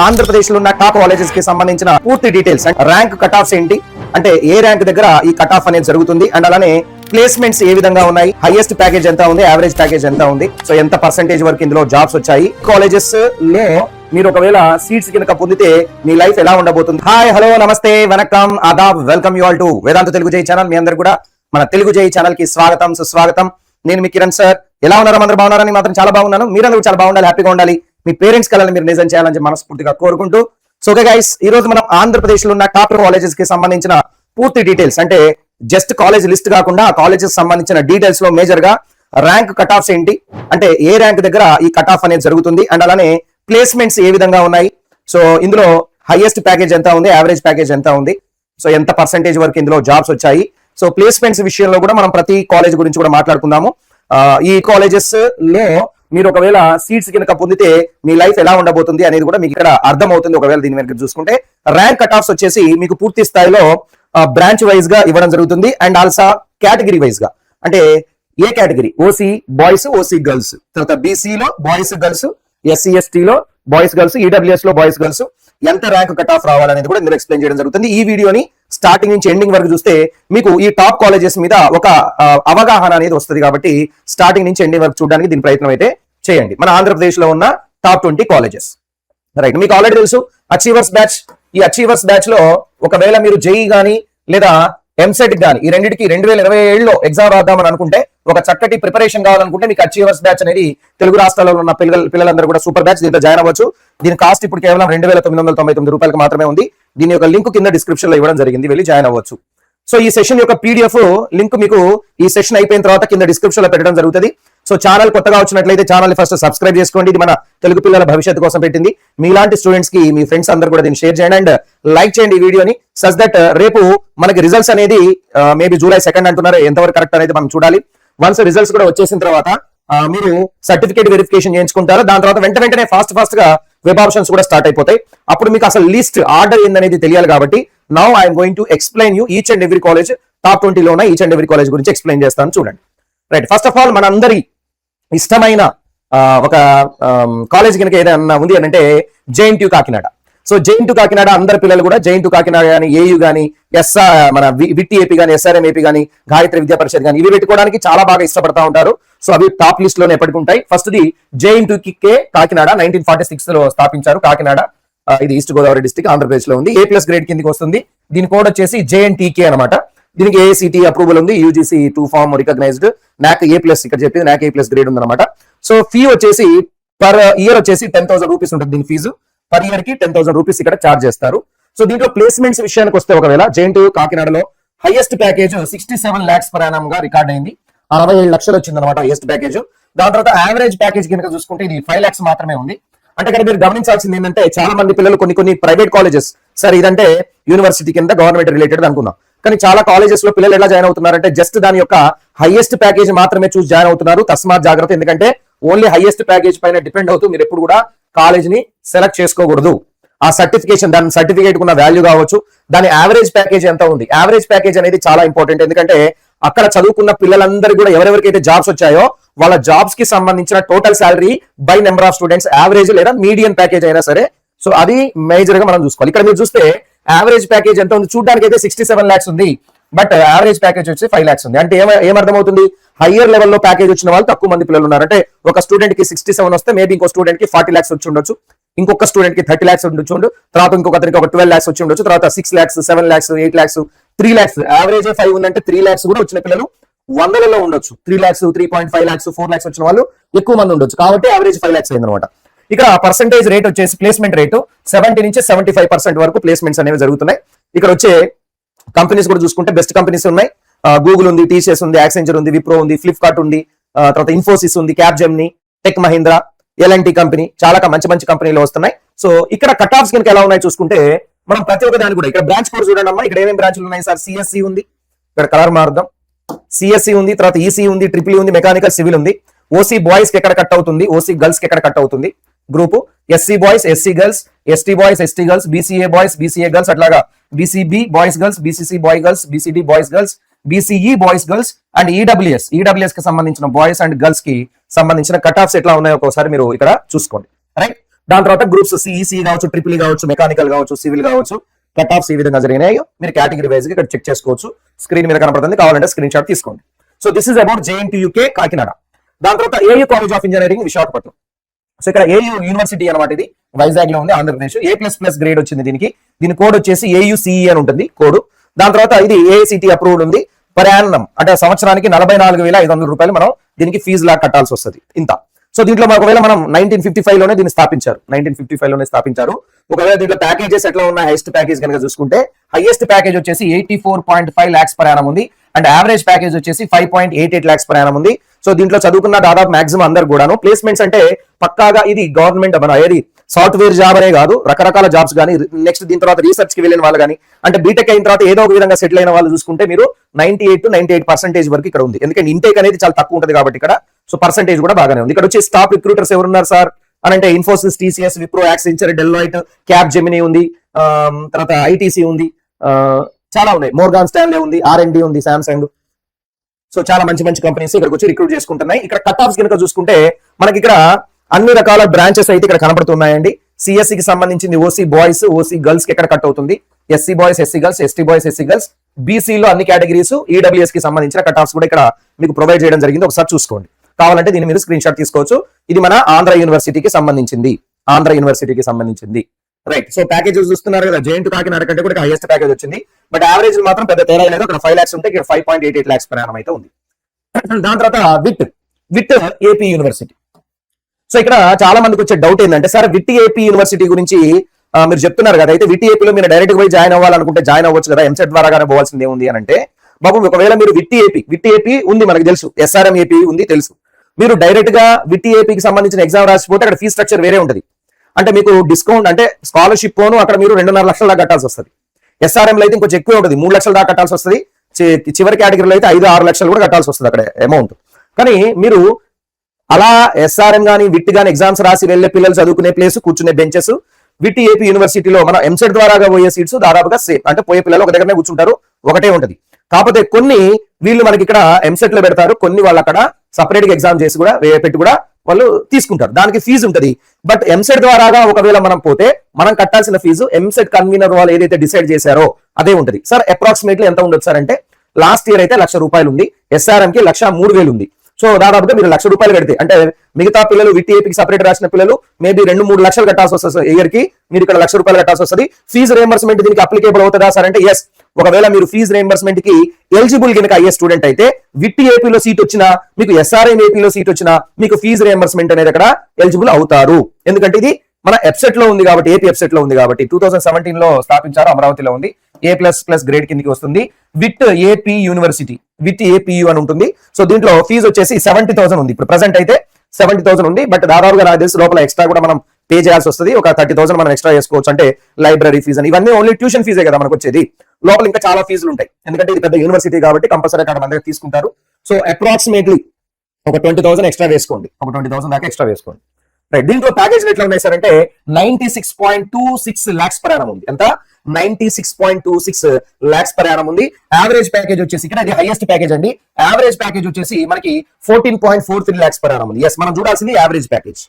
ఆంధ్రప్రదేశ్ లో ఉన్న top colleges కి సంబంధించిన పూర్తి details and rank cut offs ఏంటి, అంటే ఏ ర్యాంక్ దగ్గర ఈ కట్ ఆఫ్ అనేది జరుగుతుంది, అండ్ అలానే ప్లేస్మెంట్స్ ఏ విధంగా ఉన్నాయి, హైయెస్ట్ ప్యాకేజ్ ఎంత ఉంది, యావరేజ్ ప్యాకేజ్ ఎంత ఉంది, సో ఎంత పర్సెంటేజ్ వరకు ఇందులో జాబ్స్ వచ్చాయి, కాలేజెస్ లో మీరు ఒకవేళ సీట్స్ కనుక పొందితే మీ లైఫ్ ఎలా ఉండబోతుంది. హాయ్, హలో, నమస్తే, వనకం, Aadab, welcome you all to వేదాంత తెలుగు జై ఛానల్. మీ అందరు కూడా మన తెలుగు జై ఛానల్ కి స్వాగతం, సుస్వాగతం. నేను మీ కిరణ్ సార్. ఎలా ఉన్నారు? అందరూ బాగున్నారని మాత్రం చాలా బాగున్నాను. మీరందరూ చాలా బాగుండాలి, హ్యాపీగా ఉండాలి, మీ పేరెంట్స్ కలని మీరు నిజం చేయాలని మనస్ఫూర్తిగా కోరుకుంటూ, సో ఓకే గైస్, ఈ రోజు మనం ఆంధ్రప్రదేశ్ లో ఉన్న టాప్ కాలేజెస్ కి సంబంధించిన పూర్తి డీటెయిల్స్, అంటే జస్ట్ కాలేజ్ లిస్ట్ కాకుండా ఆ కాలేజెస్ సంబంధించిన డీటెయిల్స్ లో మేజర్ గా ర్యాంక్ కట్ ఆఫ్స్ ఏంటి, అంటే ఏ ర్యాంక్ దగ్గర ఈ కట్ ఆఫ్ అనేది జరుగుతుంది, అండ్ అలానే ప్లేస్మెంట్స్ ఏ విధంగా ఉన్నాయి, సో ఇందులో హైయెస్ట్ ప్యాకేజ్ ఎంత ఉంది, యావరేజ్ ప్యాకేజ్ ఎంత ఉంది, సో ఎంత పర్సెంటేజ్ వరకు ఇందులో జాబ్స్ వచ్చాయి. సో ప్లేస్మెంట్స్ విషయంలో కూడా మనం ప్రతి కాలేజ్ గురించి కూడా మాట్లాడుకుందాము. ఈ కాలేజెస్ లో మీరు ఒకవేళ సీట్స్ కనుక పొందితే మీ లైఫ్ ఎలా ఉండబోతుంది అనేది కూడా మీకు ఇక్కడ అర్థమవుతుంది. ఒకవేళ దీని వెనక చూసుకుంటే ర్యాంక్ కట్ ఆఫ్స్ వచ్చేసి మీకు పూర్తి స్థాయిలో బ్రాంచ్ వైజ్ గా ఇవ్వడం జరుగుతుంది, అండ్ ఆల్సో కేటగిరీ వైజ్ గా, అంటే ఏ category, OC boys, OC girls, తర్వాత బీసీ లో బాయ్స్ గర్ల్స్, ఎస్సీ ఎస్టీ లో బాయ్స్ గర్ల్స్, ఈడబ్ల్యూఎస్ లో బాయ్స్ గర్ల్స్ ఎంత ర్యాంక్ కట్ ఆఫ్ రావాలనేది కూడా ఇందులో ఎక్స్ప్లెయిన్ చేయడం జరుగుతుంది. ఈ వీడియోని స్టార్టింగ్ నుంచి ఎండింగ్ వరకు చూస్తే మీకు ఈ టాప్ కాలేజెస్ మీద ఒక అవగాహన అనేది వస్తుంది. కాబట్టి స్టార్టింగ్ నుంచి ఎండింగ్ వరకు చూడడానికి దీని ప్రయత్నం అయితే చేయండి. మన ఆంధ్రప్రదేశ్ లో ఉన్న టాప్ 20 కాలేజెస్, రైట్. మీకు ఆల్రెడీ తెలుసు అచీవర్స్ బ్యాచ్. ఈ అచీవర్స్ బ్యాచ్ లో ఒకవేళ మీరు జేఈ గానీ లేదా ఎంసెట్ గానీ ఈ రెండింటికి 2027లో ఎగ్జామ్ రాద్దామని అనుకుంటే, ఒక చక్కటి ప్రిపరేషన్ కావాలనుకుంటే మీకు అచీవర్స్ బ్యాచ్ అనేది తెలుగు రాష్ట్రాల్లో ఉన్న పిల్లలందరూ కూడా సూపర్ బ్యాచ్ దీంట్లో జాయిన్ అవ్వచ్చు. దీని కాస్ట్ ఇప్పుడు కేవలం 2999 రూపాయలకు మాత్రమే ఉంది. దీని యొక్క లింక్ కింద డిస్క్రిప్షన్ లో ఇవ్వడం జరిగింది, వెళ్ళి జాయిన్ అవ్వచ్చు. సో ఈ సెషన్ యొక్క పీడిఎఫ్ లింక్ మీకు ఈ సెషన్ అయిపోయిన తర్వాత కింద డిస్క్రిప్షన్ లో పెట్టడం జరుగుతుంది. సో ఛానల్ కొత్తగా వచ్చినట్లయితే ఛానల్ ఫస్ట్ సబ్స్క్రైబ్ చేసుకోండి. ఇది మన తెలుగు పిల్లల భవిష్యత్తు కోసం పెట్టింది. మీలాంటి స్టూడెంట్స్ కి మీ ఫ్రెండ్స్ అందరూ కూడా దీన్ని షేర్ చేయండి అండ్ లైక్ చేయండి ఈ వీడియోని, సచ్ దట్ రేపు మనకి రిజల్ట్స్ అనేది మేబీ జూలై 2 అంటున్నారు, ఎంతవరకు కరెక్ట్ అనేది మనం చూడాలి. వన్స్ రిజల్ట్స్ కూడా వచ్చేసిన తర్వాత మీరు సర్టిఫికేట్ వెరిఫికేషన్ చేయించుకుంటారు. దాని తర్వాత వెంటనే ఫాస్ట్ గా వెబ్ ఆప్షన్స్ కూడా స్టార్ట్ అయిపోతాయి. అప్పుడు మీకు అసలు లిస్ట్ ఆర్డర్ ఏందనేది తెలియాలి. కాబట్టి now I'm going to explain you each and every college, top 20 లో ఉన్న ఈచ్ అండ్ ఎవ్రీ కాలేజ్ గురించి ఎక్స్ప్లెయిన్ చేస్తాను, చూడండి. రైట్, ఫస్ట్ ఆఫ్ ఆల్ మనందరి ఇష్టమైన ఒక కాలేజ్ కనుక ఏదైనా ఉంది అని అంటే JNTU Kakinada. So JNTU Kakinada అందరి పిల్లలు కూడా జేఎన్టీయూ కాకినాడ కానీ, ఏయూ కానీ, మన విట్టి ఏపీ కానీ, ఎస్ఆర్ఎం ఏపీ కానీ, గాయత్రి విద్యా పరిషత్ కానీ, ఇవి పెట్టుకోవడానికి చాలా బాగా ఇష్టపడతా ఉంటారు. సో అవి టాప్ లిస్ట్ లోనే ఎప్పటికి ఉంటాయి. ఫస్ట్ ది జేఎన్టీయూ కాకినాడ 1946 లో స్థాపించారు. కాకినాడ ఇది ఈస్ట్ గోదావరి డిస్ట్రిక్ట్, ఆంధ్రప్రదేశ్ లో ఉంది. A+ గ్రేడ్ కిందకి వస్తుంది. దీని కోడ్ వచ్చేసి జేఎన్టీకే అనమాట. దీనికి ఏఐసిటి అప్రూవల్ ఉంది, UGC 2 form recognised, NAC A+, ఇక్కడ చెప్పింది NAC A+ గ్రేడ్ ఉందన్నమాట. సో ఫీ వచ్చేసి పర్ ఇయర్ వచ్చేసి 10,000 రూపీస్ ఉంటుంది. దీని ఫీజు పర్ ఇయర్ కి 10,000 రూపీస్ ఇక్కడ చార్జ్ చేస్తారు. సో దీంట్లో ప్లేస్మెంట్స్ విషయానికి వస్తే, ఒకవేళ జేఎన్టీయూ కాకినాడలో highest package 67 lakhs per annum గా రికార్డ్ అయింది. 67 లక్షలు వచ్చింది అనమాట హైయెస్ట్ ప్యాకేజ్. దాని తర్వాత యావరేజ్ ప్యాకేజ్ కనుక చూసుకుంటే ఇది 5 lakhs మాత్రమే ఉంది. అంటే ఇక్కడ మీరు గమనించాల్సింది ఏంటంటే, చాలా మంది పిల్లలు కొన్ని ప్రైవేట్ కాలేజెస్, సరే ఇదంటే యూనివర్సిటీ కింద గవర్నమెంట్ రిలేటెడ్ అనుకున్నాం, కానీ చాలా కాలేజెస్ లో పిల్లలు ఎలా జాయిన్ అవుతున్నారంటే జస్ట్ దాని యొక్క హైయెస్ట్ ప్యాకేజ్ మాత్రమే చూసి జాయిన్ అవుతున్నారు. తస్మాత్ జాగ్రత్త, ఎందుకంటే ఓన్లీ హైయెస్ట్ ప్యాకేజ్ పైన డిపెండ్ అవుతూ మీరు ఎప్పుడు కూడా కాలేజ్ ని సెలెక్ట్ చేసుకోకూడదు. ఆ సర్టిఫికేషన్, దాని సర్టిఫికేట్ ఉన్న వాల్యూ కావచ్చు, దాని యావరేజ్ ప్యాకేజ్ ఎంత ఉంది. యావరేజ్ ప్యాకేజ్ అనేది చాలా ఇంపార్టెంట్, ఎందుకంటే అక్కడ చదువుకున్న పిల్లలందరూ కూడా ఎవరెవరికైతే జాబ్స్ వచ్చాయో వాళ్ళ జాబ్స్ కి సంబంధించిన total salary by number of students, average లేదా మీడియన్ ప్యాకేజ్ అయినా సరే, సో అది మేజర్ గా మనం చూసుకోవాలి. ఇక్కడ మీరు చూస్తే యావరేజ్ ప్యాకేజ్ ఎంత ఉంది, చూడడానికి అయితే 67 lakhs ఉంది, బట్ యావరేజ్ ప్యాకేజ్ వచ్చి 5 lakhs ఉంది. అంటే ఏమర్థమవుతుంది, హయ్యర్ లెవెల్లో ప్యాకేజ్ వచ్చిన వాళ్ళు తక్కువ మంది పిల్లలు ఉన్నారు. అంటే ఒక స్టూడెంట్ కి 67 వస్తే మేబీ ఇంకో స్టూడెంట్ కి 40 lakhs వచ్చి ఉండొచ్చు, ఇంకొక స్టూడెంట్ కి 30 lakhs ఉండొచ్చు, తర్వాత ఇంకొకరికి ఒక 12 lakhs వచ్చి ఉండొచ్చు, తర్వాత 6 lakhs, 7 lakhs, 8 lakhs, 3 lakhs, average 5 ఉందంటే 3 lakhs కూడా వచ్చిన పిల్లలు వందలలో ఉండొచ్చు. 3 lakhs, 3.5 lakhs, 4 lakhs వచ్చిన వాళ్ళు ఎక్కువ మంది ఉండొచ్చు. కాబట్టి యావరేజ్ 5 lakhs అయింది అనమాట. ఇక్కడ పర్సెంటేజ్ రేట్ వచ్చేసి ప్లేస్మెంట్ రేటు 70 నుంచి 75% వరకు ప్లేస్మెంట్స్ అనేవి జరుగుతున్నాయి. ఇక్కడ వచ్చే కంపెనీస్ కూడా చూసుకుంటే బెస్ట్ కంపెనీస్ ఉన్నాయి. గూగుల్ ఉంది, టీసీఎస్ ఉంది, యాక్సెంచర్ ఉంది, విప్రో ఉంది, ఫ్లిప్కార్ట్ ఉంది, తర్వాత ఇన్ఫోసిస్ ఉంది, క్యాప్జెమిని, టెక్ మహీంద్రా, ఎల్ఎన్టీ కంపెనీ, చాలా మంచి కంపెనీలు వస్తున్నాయి. సో ఇక్కడ కట్ ఆఫ్స్ కనుక ఎలా ఉన్నాయి చూసుకుంటే, మనం ప్రతి ఒక్క దాని కూడా ఇక్కడ బ్రాంచ్ కోడ్ చూడండి అమ్మా. ఇక్కడ ఏమేమి బ్రాంచ్లు ఉన్నాయి సార్? సిఎస్సి ఉంది, ఇక్కడ కలర్ మారుద్దాం, సిఎస్సి ఉంది, తర్వాత ఈసీ ఉంది, ట్రిపుల్ ఉంది, మెకానికల్ సివిల్ ఉంది. ఓసీ బాయ్స్ కి ఎక్కడ కట్ అవుతుంది, ఓసీ గర్ల్స్ కి ఎక్కడ కట్ అవుతుంది group, SC boys, SC girls, ST boys, ST girls, BCA boys, BCA girls, అట్లాగా BCB boys girls, BCC boy girls, BCD boys girls, BCE boys girls and EWS కి సంబంధించిన boys and girls కి సంబంధించిన cut offs ఎట్లా ఉన్నాయో ఒకసారి మీరు ఇక్కడ చూసుకోండి. రైట్, దాని తర్వాత గ్రూప్స్ సిఈసి కావచ్చు, ట్రిపుల్ కావచ్చు, మెకానికల్ కావచ్చు, సివిల్ కావచ్చు, కట్ ఆఫ్స్ ఈ విధంగా జరిగినాయో మీరు కేటగిరీ వైజ్ ఇక్కడ చెక్ చేసుకోవచ్చు. స్క్రీన్ మీద కనపడుతుంది, కావాలంటే స్క్రీన్ షాట్ తీసుకోండి. So this is about JNTUK Kakinada. దాని తర్వాత AU college of engineering Visakhapatnam. So ఇక్కడ AU యూనివర్సిటీ అనమాట, ఇది వైజాగ్ లో ఉంది, ఆంధ్రప్రదేశ్. A++ గ్రేడ్ వచ్చింది దీనికి. దీని కోడ్ వచ్చేసి AUCE అని ఉంటుంది కోడ్. దాని తర్వాత ఇది AICT అప్రూవ్డ్ ఉంది. పర్ యానం అంటే సంవత్సరానికి 44,500 రూపాయలు మనం దీనికి ఫీజు లా కట్టాల్సి వస్తుంది ఇంత. సో దీంట్లో ఒకవేళ మనం 1955 లోనే దీన్ని స్థాపించారు, 1955 లోనే స్థాపించారు. ఒకవేళ దీంట్లో ప్యాకేజెస్ ఎట్లా ఉన్నాయి, హైయెస్ట్ ప్యాకేజ్ కనుక చూసుకుంటే హైయెస్ట్ ప్యాకేజ్ వచ్చేసి 84.5 lakhs per annum ఉంది. అండ్ యావరేజ్ ప్యాకేజ్ వచ్చేసి 5.88 lakhs per annum ఉంది. సో దీంట్లో చదువుకున్న దాదాపు మాక్సిమం అందరు కూడాను ప్లేస్మెంట్స్ అంటే పక్కాగా ఇది గవర్నమెంట్ మన ఏది సాఫ్ట్వేర్ జాబ్ అనే కాదు, రకరకాల జాబ్స్ కానీ, నెక్స్ట్ దీని తర్వాత రీసెర్చ్ కి వెళ్ళిన వాళ్ళు కానీ, అంటే బీటెక్ అయిన తర్వాత ఏదో ఒక విధంగా సెటిల్ అయిన వాళ్ళు చూసుకుంటే మీరు 98 to 98% వరకు ఇక్కడ ఉంది. ఎందుకంటే ఇంటేక్ అనేది చాలా తక్కువ ఉంటుంది కాబట్టి ఇక్కడ. సో పర్సెంటేజ్ కూడా బాగానే ఉంది. ఇక్కడ వచ్చి స్టాఫ్ రిక్రూటర్స్ ఎవరున్నారు సార్ అని అంటే Infosys, TCS, Wipro, Accenture, Deloitte, cap Gemini ఉంది, తర్వాత ITC ఉంది, చాలా ఉన్నాయి, మోర్గాన్ స్టాన్లే ఉంది, R&D ఉంది, సామ్సంగ్. సో చాలా మంచి మంచి కంపెనీస్ ఇక్కడికి వచ్చి రిక్రూట్ చేసుకుంటున్నాయి. ఇక్కడ కట్ ఆఫ్స్ కనుక చూసుకుంటే మనకి ఇక్కడ అన్ని రకాల బ్రాంచెస్ అయితే ఇక్కడ కనబడుతున్నాయండి. CSC కి సంబంధించింది OC బాయ్స్, OC గర్ల్స్ కి ఎక్కడ కట్ అవుతుంది, SC boys, SC girls, ST boys, SC girls, BC లో అన్ని కేటగిరీస్, EWS కి సంబంధించిన కట్ ఆఫ్స్ కూడా ఇక్కడ మీకు ప్రొవైడ్ చేయడం జరిగింది. ఒకసారి చూసుకోండి, కావాలంటే దీని మీద స్క్రీన్ షాట్ తీసుకోవచ్చు. ఇది మన ఆంధ్ర యూనివర్సిటీకి సంబంధించింది. రైట్. సో ప్యాకేజెస్ చూస్తున్నారు కదా, JNTU కాకినాడ కంటే కూడా హైయెస్ట్ ప్యాకేజ్ వచ్చింది. బట్ యావరేజ్ మాత్రం పెద్ద తేడా లేదు. అక్కడ 5 lakhs ఉంటే ఇక్కడ 5.88 lakhs per annum అయితే ఉంది. దాని తర్వాత విట్ AP యూనివర్సిటీ. సో ఇక్కడ చాలా మందికి వచ్చే డౌట్ ఏంటంటే, సార్ విట్ AP యూనివర్సిటీ గురించి మీరు చెప్తున్నారు కదా, అయితే విట్ ఏపీలో మీరు డైరెక్ట్ పోయి జాయిన్ అవ్వాలనుకుంటే జాయిన్ అవ్వచ్చు కదా, ఎంసెట్ ద్వారాగానే పోవాల్సింది ఏముంది అని అంటే, బాబు ఒకవేళ మీరు విట్ ఏపీ ఉంది మనకు తెలుసు, SRM AP ఉంది తెలుసు. మీరు డైరెక్ట్ గా విట్ ఏపీకి సంబంధించిన ఎగ్జామ్ రాసిపోతే అక్కడ ఫీ స్ట్రక్చర్ వేరే ఉంటుంది. అంటే మీకు డిస్కౌంట్ అంటే స్కాలర్షిప్ పోను అక్కడ మీరు 2.5 లక్షల దాకా కట్టాల్సి వస్తుంది. SRM లో అయితే ఇంకొంచెం ఎక్కువ ఉంటుంది, 3 లక్షల దాకా కట్టాల్సి వస్తుంది. చివరి కేటగిరీలో అయితే 5-6 లక్షలు కూడా కట్టాల్సి వస్తుంది అక్కడ అమౌంట్. కానీ మీరు అలా SRM గానీ విట్ గానీ ఎగ్జామ్స్ రాసి వెళ్లే పిల్లలు చదువుకునే ప్లేస్, కూర్చునే బెంచెస్ విట్ ఏపీ యూనివర్సిటీలో మన ఎంసెట్ ద్వారాగా పోయే సీట్స్ దాదాపుగా సేమ్. అంటే పోయే పిల్లలు ఒక దగ్గరనే కూర్చుంటారు, ఒకటే ఉంటది. కాకపోతే కొన్ని వీళ్ళు మనకి ఇక్కడ ఎంసెట్ లో పెడతారు, కొన్ని వాళ్ళు అక్కడ సపరేట్ గా ఎగ్జామ్ చేసి కూడా పెట్టి కూడా వాళ్ళు తీసుకుంటారు, దానికి ఫీజు ఉంటది. బట్ ఎంసెట్ ద్వారాగా ఒకవేళ మనం పోతే మనం కట్టాల్సిన ఫీజు ఎంసెట్ కన్వీనర్ వాళ్ళు ఏదైతే డిసైడ్ చేశారో అదే ఉంటది. సార్ అప్రాక్సిమేట్లీ ఎంత ఉండొచ్చు సార్ అంటే, లాస్ట్ ఇయర్ అయితే 1,00,000 రూపాయలు ఉంది, SRM కి 1,03,000 ఉంది. సో దాదాపుగా మీరు 1,00,000 రూపాయలు కడితే, అంటే మిగతా పిల్లలు విట్ ఏపీకి సపరేట్ రాసిన పిల్లలు మేబీ 2-3 లక్షలు కట్టాల్సి వస్తుంది ఇయర్ కి, మీరు ఇక్కడ 1,00,000 రూపాయలు కట్టాల్సి వస్తుంది. ఫీజు రియంబర్స్మెంట్ దీనికి అప్లికేబుల్ అవుతుందా సార్ అంటే, ఎస్. ఒకవేళ మీరు ఫీజు రియంబర్స్మెంట్ కి ఎలిజిబుల్ కనుక అయ్యే స్టూడెంట్ అయితే విట్ ఏపీలో సీట్ వచ్చినా, మీకు SRM ఏపీలో సీట్ వచ్చినా మీకు ఫీజు రియంబర్స్మెంట్ అనేది అక్కడ ఎలిజిబుల్ అవుతారు. ఎందుకంటే ఇది మన వెబ్సైట్ లో ఉంది కాబట్టి, ఏపీ వెబ్సైట్ లో ఉంది కాబట్టి 2017 లో స్థాపించారు, అమరావతిలో ఉంది, A++ గ్రేడ్ కిందకి వస్తుంది. విట్ ఏపీ యూనివర్సిటీ, విట్ APU అని ఉంటుంది. సో దీంట్లో ఫీజు వచ్చేసి 70,000 ఉంది, ఇప్పుడు ప్రెసెంట్ అయితే 70,000 ఉంది. బట్ దాదాపుగా నాకు తెలిసి లోపల ఎక్స్ట్రా కూడా మనం పే చేయాల్సి వస్తుంది, ఒక 30,000 మనం ఎక్స్ట్రా చేసుకోవచ్చు. అంటే లైబ్రరీ ఫీజు అని, ఇవన్నీ ఓన్లీ ట్యూషన్ ఫీజే కదా మనకు వచ్చేది. లోపల ఇంకా చాలా ఫీజులు ఉంటాయి, ఎందుకంటే ఇది పెద్ద యూనివర్సిటీ కాబట్టి కంపల్సరీ అక్కడ మన దగ్గర తీసుకుంటారు. సో అప్రాక్సిమేట్లీ ఒక 20,000 ఎక్స్ట్రా వేసుకోండి, ఒక 20,000 దాకా ఎక్స్ట్రా వేసుకోండి. రైట్. దీంట్లో ప్యాకేజీలు ఎట్లా ఉన్నాయి సార్ అంటే 96.26 lakhs per annum ఉంది. ఎంత? 96.26 lakhs per annum ఉంది. యావరేజ్ ప్యాకేజ్ వచ్చేసి ఇక్కడ ఇది హైయెస్ట్ ప్యాకేజ్ అండి. యావరేజ్ ప్యాకేజ్ వచ్చేసి మనకి 14.43 lakhs per annum ఉంది. ఎస్, మనం చూడాల్సింది యావరేజ్ ప్యాకేజ్.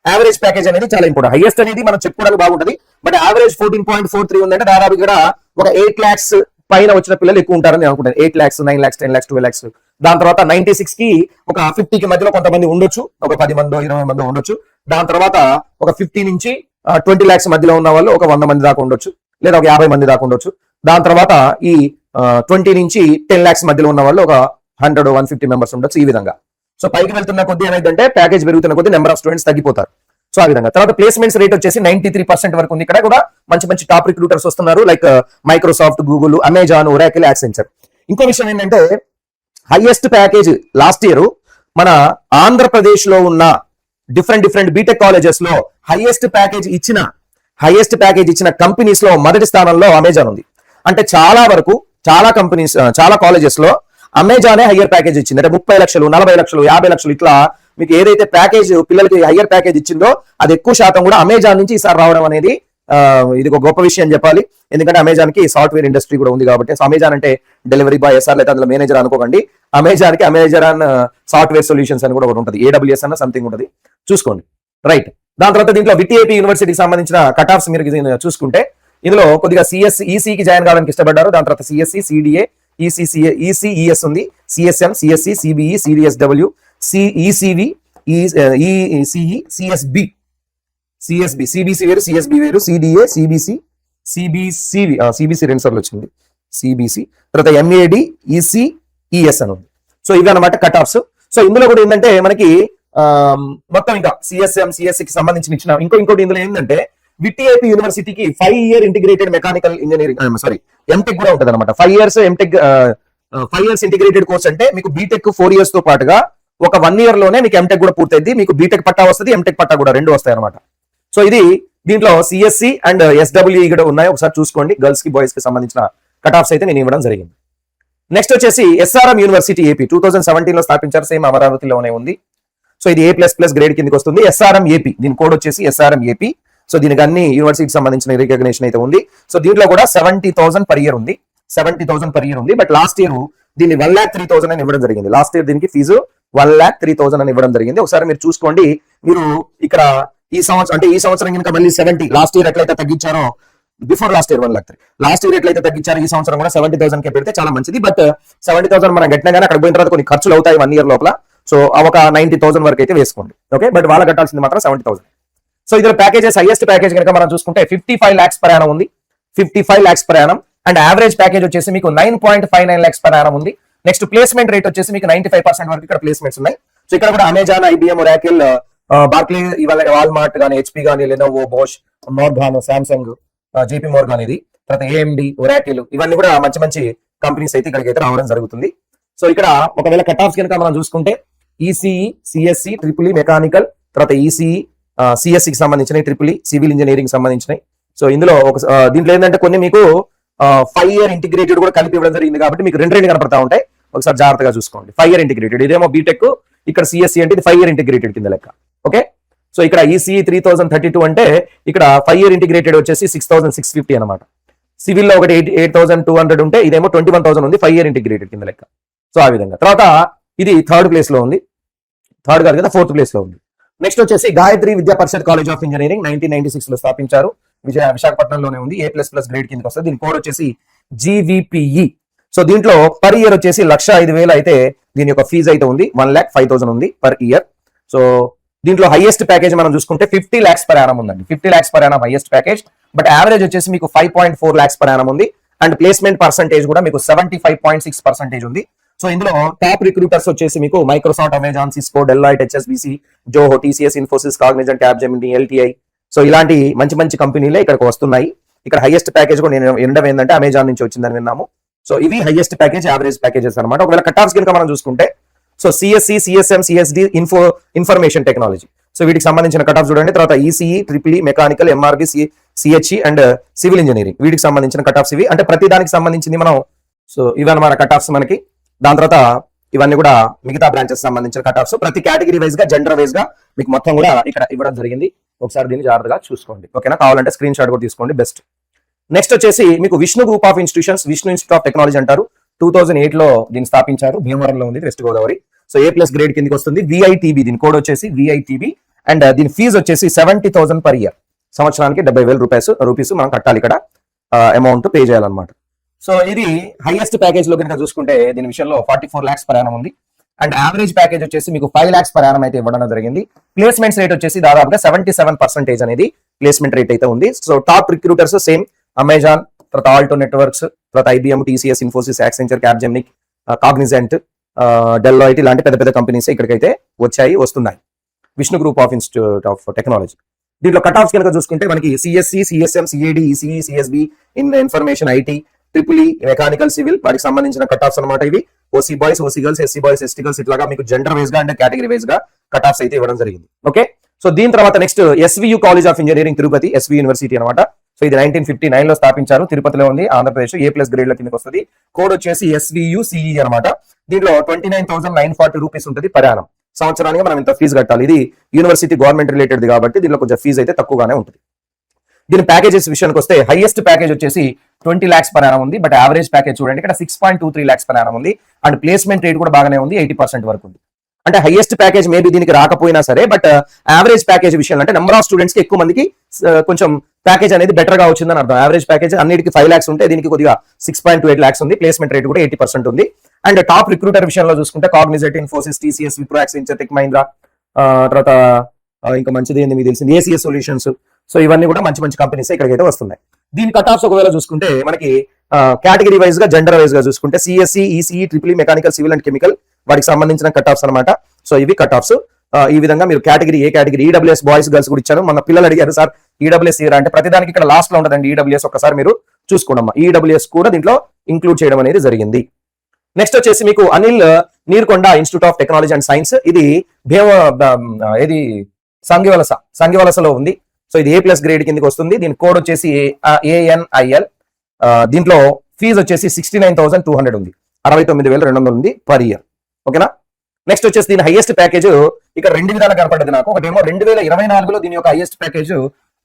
యావరేజ్ ప్యాకేజ్ అనేది చాలా ఇంపార్టెంట్. హైయెస్ట్ అనేది మనం చెప్పుకోవడానికి బాగుంటది, బట్ యావరేజ్ 14.43 ఉందంటే దాదాపు ఇక్కడ ఒక 8 lakhs పైన వచ్చిన పిల్లలు ఎక్కువ ఉంటారని అనుకుంటాను. 8 lakhs, 9 lakhs, 10 lakhs, 12 lakhs. దాని తర్వాత 96 కి ఒక 50 కి మధ్యలో కొంతమంది ఉండొచ్చు, ఒక 10 మందో 20 మందో ఉండొచ్చు. దాని తర్వాత ఒక 50 నుంచి 20 lakhs మధ్యలో ఉన్న వాళ్ళు ఒక 100 మంది దాకా ఉండొచ్చు, లేదా ఒక 50 మంది దాకా ఉండొచ్చు. దాని తర్వాత ఈ 20 నుంచి 10 lakhs మధ్యలో ఉన్న వాళ్ళు ఒక 100-150 మెంబర్స్ ఉండొచ్చు. ఈ విధంగా సో పైకి వెళ్తున్న కొద్దీ ఏమైందంటే ప్యాకేజ్ పెరుగుతున్న కొద్దీ నెంబర్ ఆఫ్ స్టూడెంట్స్ తగ్గిపోతారు. సో ఆ విధంగా తర్వాత ప్లేస్మెంట్స్ రేట్ వచ్చేసి 93% వరకు ఉంది. ఇక్కడ కూడా మంచి మంచి టాప్ రిక్రూటర్స్ వస్తున్నారు, like Microsoft, Google, Amazon, Oracle, Accenture. ఇంకో విషయం ఏంటంటే హైయెస్ట్ ప్యాకేజ్ లాస్ట్ ఇయర్ మన ఆంధ్రప్రదేశ్ లో ఉన్న డిఫరెంట్ బీటెక్ కాలేజెస్ లో హైయెస్ట్ ప్యాకేజ్ ఇచ్చిన కంపెనీస్ లో మొదటి స్థానంలో అమెజాన్ ఉంది. అంటే చాలా వరకు చాలా కంపెనీస్, చాలా కాలేజెస్ లో అమెజానే హయ్యర్ ప్యాకేజ్ ఇచ్చింది. అంటే 30 లక్షలు, 40 లక్షలు, 50 లక్షలు ఇట్లా మీకు ఏదైతే ప్యాకేజ్ పిల్లలకి హయ్యర్ ప్యాకేజ్ ఇచ్చిందో అది ఎక్కువ శాతం కూడా అమెజాన్ నుంచి ఈసారి రావడం అనేది ఇది ఒక గొప్ప విషయం చెప్పాలి. ఎందుకంటే అమెజాన్ కి సాఫ్ట్వేర్ ఇండస్ట్రీ కూడా ఉంది కాబట్టి. సో అమెజాన్ అంటే డెలివరీ బాయ్ ఎస్ఆర్ లేదా అందులో మేనేజర్ అనుకోకండి. అమెజాన్ కి అమెజాన్ సాఫ్ట్వేర్ సొల్యూషన్స్ అని కూడా ఒకటి ఉంటుంది, AWS అన్న సంథింగ్ ఉంటుంది, చూసుకోండి. రైట్. దాని తర్వాత దీంట్లో విటిఐపి యూనివర్సిటీకి సంబంధించిన కట్ ఆఫ్స్ మీరు చూసుకుంటే ఇందులో కొద్దిగా ఈసీకి జాయిన్ కావడానికి ఇష్టపడ్డారు. దాని తర్వాత సిఎస్సి, సిడిఏ, ఈసీసీఏ, ఈసీఈఎస్ ఉంది, CSM, CSC, CBE, CDSW, ECV, ECE, CSB, CBC వేరు, సిఎస్బి వేరు, సిడిఏ, సిబిసి, సిబిసి రెండు సార్లు వచ్చింది, సిబిసి, తర్వాత ఎంఏడి, ఈసీ, ఈఎస్ అని ఉంది. సో ఇవి అన్నమాట కట్ ఆఫ్స్. సో ఇందులో కూడా ఏంటంటే మనకి మొత్తం ఇంకా సిఎస్ఎం, సిఎస్సికి సంబంధించిన ఇచ్చిన ఇంకోటి ఇందులో ఏంటంటే విటిఐపి యూనివర్సిటీకి 5 year integrated mechanical engineering MTech కూడా ఉంటుంది అనమాట. 5 years MTech 5 years integrated course అంటే మీకు బీటెక్ 4 years తో పాటుగా ఒక 1 year లోనే మీకు ఎంటెక్ కూడా పూర్తయింది. మీకు బీటెక్ పట్టా వస్తుంది, ఎంటెక్ పట్టా కూడా రెండు వస్తాయి అనమాట. సో ఇది దీంట్లో సిఎస్సి అండ్ ఎస్డబ్ల్యూఈ కూడా ఉన్నాయి, ఒకసారి చూసుకోండి. గర్ల్స్ కి బాయ్స్ కి సంబంధించిన కట్ ఆఫ్స్ అయితే నేను ఇవ్వడం జరిగింది. నెక్స్ట్ వచ్చేసి ఎస్ఆర్ఎం యూనివర్సిటీ ఏపీ 2017 లో స్థాపించారు, సేమ్ అమరావతిలోనే ఉంది. సో ఇది A++ గ్రేడ్ కిందకి వస్తుంది. ఎస్ఆర్ఎం ఏపీ, దీని కోడ్ వచ్చేసి ఎస్ఆర్ఎం ఏపీ. సో దీనికి అన్ని యూనివర్సిటీకి సంబంధించిన రికగ్నిషన్ అయితే ఉంది. సో దీంట్లో కూడా 70,000 per year ఉంది, 70,000 per year ఉంది. బట్ లాస్ట్ ఇయర్ దీన్ని 1,03,000 అని ఇవ్వడం జరిగింది. లాస్ట్ ఇయర్ దీనికి ఫీజు 1,03,000 అని ఇవ్వడం జరిగింది. ఒకసారి మీరు చూసుకోండి. మీరు ఇక్కడ ఈ సంవత్సరం కనుక మళ్ళీ 70, లాస్ట్ ఇయర్ ఎట్లయితే తగ్గించారో, before last year 1,03,000, last year ఎట్లయితే తగ్గించారో ఈ సంవత్సరం కూడా 70,000 కే పెడితే చాలా మంచిది. బట్ 70,000 మనం గట్టినా కానీ అక్కడ పోయిన తర్వాత కొన్ని ఖర్చులు అవుతాయి 1 year లోపల. సో ఒక 90,000 వరకు అయితే వేసుకోండి. ఓకే, బట్ వాళ్ళ కట్టాల్సింది మాత్రం 70,000. సో ఇందులో ప్యాకేజెస్, హైయెస్ట్ ప్యాకేజ్ కనుక మనం చూసుకుంటే 55 lakhs per annum ఉంది, 55 lakhs per annum. And average package వచ్చేసి మీకు 9.59 lakhs per annum ఉంది. నెక్స్ట్ ప్లేస్మెంట్ రేట్ వచ్చేసి మీకు 95% వరకు ఇక్కడ ప్లేస్మెంట్స్ ఉన్నాయి. సో ఇక్కడ కూడా అమెజాన్, ఐబిఎం, ఒరాకిల్, బార్క్లే, ఇవాళ వాల్మార్ట్ కానీ, హెచ్పి కానీ, Lenovo, Bosch, Morgan, Samsung, JP Morgan, ఇది తర్వాత ఏఎండి, ఒరాకిల్, ఇవన్నీ కూడా మంచి మంచి కంపెనీస్ అయితే ఇక్కడికి అయితే రావడం జరుగుతుంది. సో ఇక్కడ ఒకవేళ కట్ ఆఫ్స్ కనుక మనం చూసుకుంటే ఈసీఈ, సిఎస్సి, ట్రిపుల్ మెకానికల్, తర్వాత ఈసీఈ, సిఎస్సికి సంబంధించినవి, ట్రిపుల్ సివిల్ ఇంజనీరింగ్ సంబంధించినవి. సో ఇందులో దీంట్లో ఏంటంటే కొన్ని మీకు 5 year ఇంటిగ్రేటెడ్ కూడా కలిపి ఇవ్వడం జరిగింది కాబట్టి మీకు రెండు కనపడతా ఉంటాయి. ఒకసారి జాగ్రత్తగా చూసుకోండి. 5 year ఇంటిగ్రేటెడ్, ఇదేమో బీటెక్, ఇక్కడ సిఎస్సి అంటే ఇది 5 year ఇంటిగ్రేటెడ్ కింద లెక్క. ఓకే, సో ఇక్కడ ఈసీఈ 3032 అంటే ఇక్కడ 5 year ఇంటిగ్రేటెడ్ వచ్చేసి 6,650 అనమాట. సివిల్ లో ఒకటి 8,200 ఉంటే ఇదేమో 21,000 ఉంది, 5 year ఇంటిగ్రేటెడ్ కింద లెక్క. సో ఆ విధంగా తర్వాత ఇది థర్డ్ ప్లేస్ లో ఉంది, థర్డ్ కాదు కదా, 4th ప్లేస్ లో ఉంది. నెక్స్ట్ వచ్చేసి గాయత్రి విద్యా పరిషత్ కాలేజ్ ఆఫ్ ఇంజనీరింగ్ 1996 లో స్థాపించారు, విశాఖపట్నంలోనే ఉంది. A++ గ్రేడ్ కిందకి వస్తుంది. దీని కోడ్ వచ్చేసి GVPE. సో దీంట్లో పర్ ఇయర్ వచ్చేసి 1,05,000 అయితే దీని యొక్క ఫీజు అయితే ఉంది, 1,05,000 ఉంది పర్ ఇయర్. సో దీంట్లో హైయెస్ట్ ప్యాకేజ్ మనం చూసుకుంటే 50 lakhs per annum ఉందండి, 50 lakhs per annum highest package. But average వచ్చేసి మీకు 5.4 lakhs per annum ఉంది. అండ్ ప్లేస్మెంట్ పర్సంటేజ్ కూడా మీకు 75.6% ఉంది. సో ఇందులో టాప్ రిక్రూటర్స్ వచ్చేసి మీకు Microsoft, Amazon, Cisco, Deloitte, HSBC, Zoho, TCS, Infosys, Cognizant, Capgemini, LTI. So ఇలాంటి మంచి మంచి కంపెనీలే ఇక్కడికి వస్తున్నాయి. ఇక్కడ హైయెస్ట్ ప్యాకేజ్ కూడా నేను వినడం ఏంటంటే అమెజాన్ నుంచి వచ్చిందని విన్నాము. సో ఇవి హైయెస్ట్ ప్యాకేజ్, యావరేజ్ ప్యాకేజెస్ అనమాట. ఒకవేళ కట్ ఆఫ్స్ కనుక మనం చూసుకుంటే so CSC, CSM, CSD, information technology, so వీటికి సంబంధించిన కట్ ఆఫ్ చూడండి. తర్వాత ECE, triple mechanical, MRB, CHE and civil engineering, వీటికి సంబంధించిన కట్ ఆఫ్స్ ఇవి. అంటే ప్రతి దానికి సంబంధించింది మనం. సో ఇవన్నమాట కట్ ఆఫ్స్ మనకి. దాని తర్వాత ఇవన్నీ కూడా మిగతా బ్రాంచెస్ సంబంధించిన కట్ ఆఫ్స్. ప్రతి కేటగిరీ వైజ్ గా, జెండర్ వైజ్ గా మీకు మొత్తం కూడా ఇక్కడ ఇవ్వడం జరిగింది. ఒకసారి దీన్ని జాగ్రత్తగా చూసుకోండి. ఓకేనా, కావాలంటే స్క్రీన్ షాట్ కూడా తీసుకోండి, బెస్ట్. నెక్స్ట్ వచ్చేసి మీకు Vishnu group of institutions, Vishnu institute of technology అంటారు. 2008 లో దీన్ని స్థాపించారు, భీమవరంలో ఉంది, west Godavari. So A+ grade కిందకి వస్తుంది. విఐటీబీ, దీని కోడ్ వచ్చేసి విఐటీబీ. అండ్ దీని ఫీజు వచ్చేసి 70,000 per year, సంవత్సరానికి 70,000 రూపీస్ మనం కట్టాలి, ఇక్కడ అమౌంట్ పే చేయాలన్నమాట. సో ఇది హైయెస్ట్ ప్యాకేజ్ లో కనుక చూసుకుంటే దీని విషయంలో 44 lakhs per annum ఉంది. అండ్ యావరేజ్ ప్యాకేజ్ వచ్చేసి మీకు 5 lakhs per annum అయితే ఇవ్వడం జరిగింది. ప్లేస్మెంట్స్ రేట్ వచ్చేసి దాదాపుగా 77% అనేది ప్లేస్మెంట్ రేట్ అయితే ఉంది. So top recruiters same Amazon, తర్వాత ఆల్టో నెట్వర్క్స్, తర్వాత IBM, TCS, Infosys, Accenture, Capgemini, Cognizant, Deloitte, ఇలాంటి పెద్ద పెద్ద కంపెనీస్ ఇక్కడికైతే వస్తున్నాయి. Vishnu group of institute of technology. దీంట్లో కట్ ఆఫ్స్ కనుక చూసుకుంటే మనకి CSC, CSM, CAD, ECE, CSB, information, IT, triple mechanical, civil, వాటికి సంబంధించిన కట్ ఆఫ్స్ అనమాట ఇవి. OC boys, OC girls, SC boys, ST girls, ఇట్లాగా మీకు జెండర్ వైజ్ గా అండ్ కేటగిరీ వైజ్ గా కట్ ఆఫ్స్ అయితే ఇవ్వడం జరిగింది. ఓకే, సో దీని తర్వాత next SVU college of engineering Tirupati, SV university అనమాట. సో ఇది 1959 లో స్థాపించారు, తిరుపతిలో ఉంది, ఆంధ్రప్రదేశ్. A+ గ్రేడ్ కిందకి వస్తుంది. కోడ్ వచ్చేసి SVUCE అనమాట. దీంట్లో 29,940 రూపీస్ ఉంటుంది per annum. సంవత్సరానికి మనం ఇంత ఫీజు కట్టాలి. ఇది యూనివర్సిటీ గవర్నమెంట్ రిలేటెడ్ కాబట్టి దీనిలో కొంచెం ఫీజు అయితే తక్కువగానే ఉంటుంది. దీని ప్యాకేజెస్ విషయానికి వస్తే హైయెస్ట్ ప్యాకేజ్ వచ్చేసి 20 lakhs per annum ఉంది. బట్ యావరేజ్ ప్యాకేజ్ చూడండి ఇక్కడ 6.23 lakhs per annum ఉంది. అండ్ ప్లేస్మెంట్ రేట్ కూడా బాగానే ఉంది, 80% వరకు ఉంది. అంటే హైయెస్ట్ ప్యాకేజ్ మేబీ దీనికి రాకపోయినా సరే, బట్ యావరేజ్ ప్యాకేజ్ విషయంలో అంటే నెంబర్ ఆఫ్ స్టూడెంట్స్ కి ఎక్కువ మందికి కొంచెం ప్యాకేజ్ అనేది బెటర్ గా వచ్చిందని అర్థం. యావరేజ్ ప్యాకేజ్ అన్నిటికి 5 lakhs ఉంటే దీనికి కొద్దిగా 6.28 lakhs ఉంది. ప్లేస్మెంట్ రేట్ కూడా 80% ఉంది. అండ్ టాప్ రిక్రూటర్ విషయంలో చూసుకుంటే Cognizant, Infosys, TCS, Wipro, Accenture, tech Mahindra, తర్వాత ఇంకా మంచిది ఏంది మీకు తెలిసింది ఏసీఎస్ సొల్యూషన్స్. సో ఇవన్నీ కూడా మంచి మంచి కంపెనీస్ ఇక్కడికైతే వస్తున్నాయి. దీని కట్ ఆఫ్స్ ఒకవేళ చూసుకుంటే మనకి కేటగిరీ వైజ్ గా, జెండర్ వైజ్ గా చూసుకుంటే CSC, ECE, triple mechanical, civil and chemical వాటికి సంబంధించిన కట్ ఆఫ్స్ అనమాట. సో ఇవి కట్ ఆఫ్స్. ఈ విధంగా మీరు కేటగిరీ, ఏ కేటగిరీ, ఈడబ్ల్యూఎస్ బాయ్స్ గర్ల్స్ కూడా ఇచ్చాను. మన పిల్లలు అడిగారు సార్ ఈడబ్ల్యూఎస్ ఇయర్ అంటే ప్రతిదానికి ఇక్కడ లాస్ట్ లో ఉంటుందండి ఈడబ్ల్యూఎస్. ఒకసారి మీరు చూసుకోండి, ఈడబ్ల్యూఎస్ కూడా దీంట్లో ఇంక్లూడ్ చేయడం అనేది జరిగింది. నెక్స్ట్ వచ్చేసి మీకు Anil Neerukonda institute of technology and science, ఇది ఇది సంగివలసలో ఉంది. సో ఇది A+ గ్రేడ్ కిందకి వస్తుంది. దీని కోడ్ వచ్చేసి ANIL. దీంట్లో ఫీజు వచ్చేసి 69,200 ఉంది, 69,200 ఉంది పర్ ఇయర్. ఓకేనా. నెక్స్ట్ వచ్చేసి దీని హైయెస్ట్ ప్యాకేజ్ ఇక్కడ 2 విధాలు కనపడ్డది నాకు. ఒకటేమో 2024లో దీని యొక్క highest package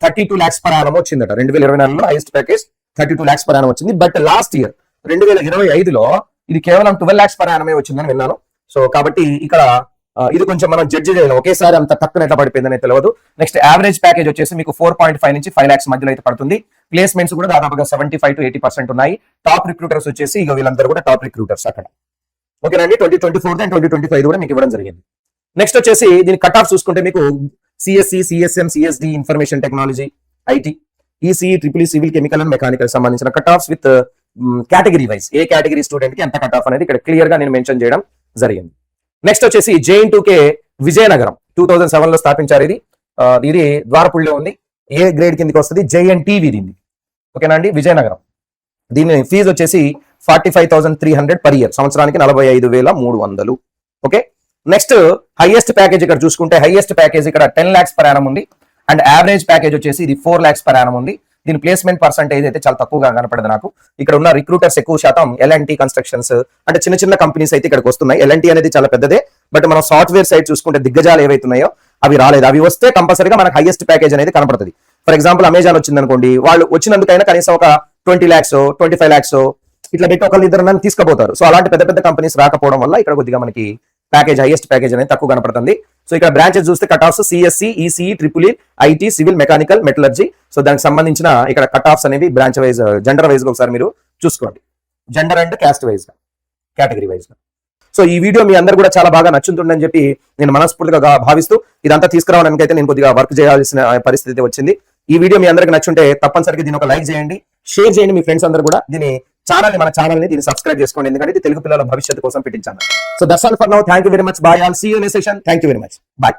32 lakhs per annum వచ్చిందట. 2024లో highest package 32 lakhs per annum వచ్చింది. బట్ లాస్ట్ ఇయర్ 2025లో ఇది కేవలం 12 lakhs per annum వచ్చిందని విన్నాను. సో కాబట్టి ఇక్కడ ఇది కొంచెం మనం జడ్జి చేయలేం, ఒకేసారి అంత తక్కువ ఎట్లా పడిపోయిందని తెలియదు. నెక్స్ట్ యావరేజ్ ప్యాకేజ్ వచ్చేసి మీకు 4.5 నుంచి 5 lakhs మధ్యలో అయితే పడుతుంది. ప్లేస్మెంట్స్ కూడా దాదాపుగా 75 to 80% ఉన్నాయి. టాప్ రిక్రూటర్స్ వచ్చేసి ఇక వీళ్ళందరూ కూడా టాప్ రిక్రూటర్స్ అక్కడ. ఓకేనండి. 2024 అండ్ 2025 కూడా మీకు ఇవ్వడం జరిగింది. నెక్స్ట్ వచ్చేసి దీని కట్ ఆఫ్ చూసుకుంటే మీకు CSC, CSM, CSD, information technology, IT, ECE, triple civil, chemical and mechanical సంబంధించిన cut offs with category wise ఏ కేటగిరీ స్టూడెంట్ కి ఎంత కట్ ఆఫ్ అనేది ఇక్కడ క్లియర్ గా నేను మెన్షన్ చేయడం జరిగింది. నెక్స్ట్ వచ్చేసి JN2K విజయనగరం 2007లో స్థాపించారు. ఇది ద్వారపుల్లో ఉంది. ఏ గ్రేడ్ కిందకి వస్తుంది, JNTV దీన్ని. ఓకేనా అండి. విజయనగరం దీని ఫీజు వచ్చేసి 45,300 పర్ ఇయర్, సంవత్సరానికి 45,300. ఓకే. నెక్స్ట్ హైయెస్ట్ ప్యాకేజ్ ఇక్కడ చూసుకుంటే హైయెస్ట్ ప్యాకేజ్ ఇక్కడ 10 lakhs per annum ఉంది. అండ్ యావరేజ్ ప్యాకేజ్ వచ్చేసి ఇది 4 lakhs per annum ఉంది. దీని ప్లేస్మెంట్ పర్సెంటేజ్ అయితే చాలా తక్కువగా కనపడదు నాకు. ఇక్కడ ఉన్న రిక్రూటర్స్ ఎక్కువ శాతం L&T కన్స్ట్రక్షన్స్ అంటే చిన్న చిన్న కంపెనీస్ అయితే ఇక్కడికి వస్తున్నాయి. L&T అనేది చాలా పెద్దదే, బట్ మనం సాఫ్ట్వేర్ సైడ్ చూసుకుంటే దిగ్గజాలు ఏవైతున్నాయో అవి రాలేదు. అవి వస్తే కంపల్సరీగా మనకు హైయెస్ట్ ప్యాకేజ్ అనేది కనపడుతుంది. ఫర్ ఎగ్జాంపుల్ అమెజాన్ వచ్చింది అనుకోండి, వాళ్ళు వచ్చినందుకైనా కనీసం ఒక 20 lakhs 25 lakhs ఇట్లా పెట్టి ఒకళ్ళు ఇద్దరు నన్ను తీసుకుపోతారు. సో అలాంటి పెద్ద పెద్ద కంపెనీస్ రాకపోవడం వల్ల ఇక్కడ కొద్దిగా మనకి ప్యాకేజ్ హైయెస్ట్ ప్యాకేజ్ అనేది తక్కువ కనపడుతుంది. సో ఇక్కడ బ్రాంచెస్ చూస్తే cut offs CSC, ECE, triple IT, civil, mechanical, metallurgy. So దానికి సంబంధించిన ఇక్కడ కట్ ఆఫ్స్ అనేవి బ్రాంచ్ వైజ్, జెండర్ వైజ్ గా ఒకసారి మీరు చూసుకోండి, జెండర్ అండ్ క్యాస్ట్ వైజ్ గా, కేటగిరీ వైజ్ గా. సో ఈ వీడియో మీ అందరు కూడా చాలా బాగా నచ్చుతుందని చెప్పి నేను మనస్ఫూర్తిగా భావిస్తూ ఇదంతా తీసుకురావడానికి అయితే నేను కొద్దిగా వర్క్ చేయాల్సిన పరిస్థితి వచ్చింది. ఈ వీడియో మీ అందరికి నచ్చుంటే తప్పనిసరిగా దీని ఒక లైక్ చేయండి, షేర్ చేయండి మీ ఫ్రెండ్స్ అందరూ కూడా. మన ఛానల్ ని దీన్ని సబ్స్క్రైబ్ చేసుకోండి, ఎందుకంటే ఇది తెలుగు పిల్లల భవిష్యత్తు కోసం పెట్టించాను. So that's all for now. Thank you very much. Bye. All see you in a session. Thank you very much. Bye.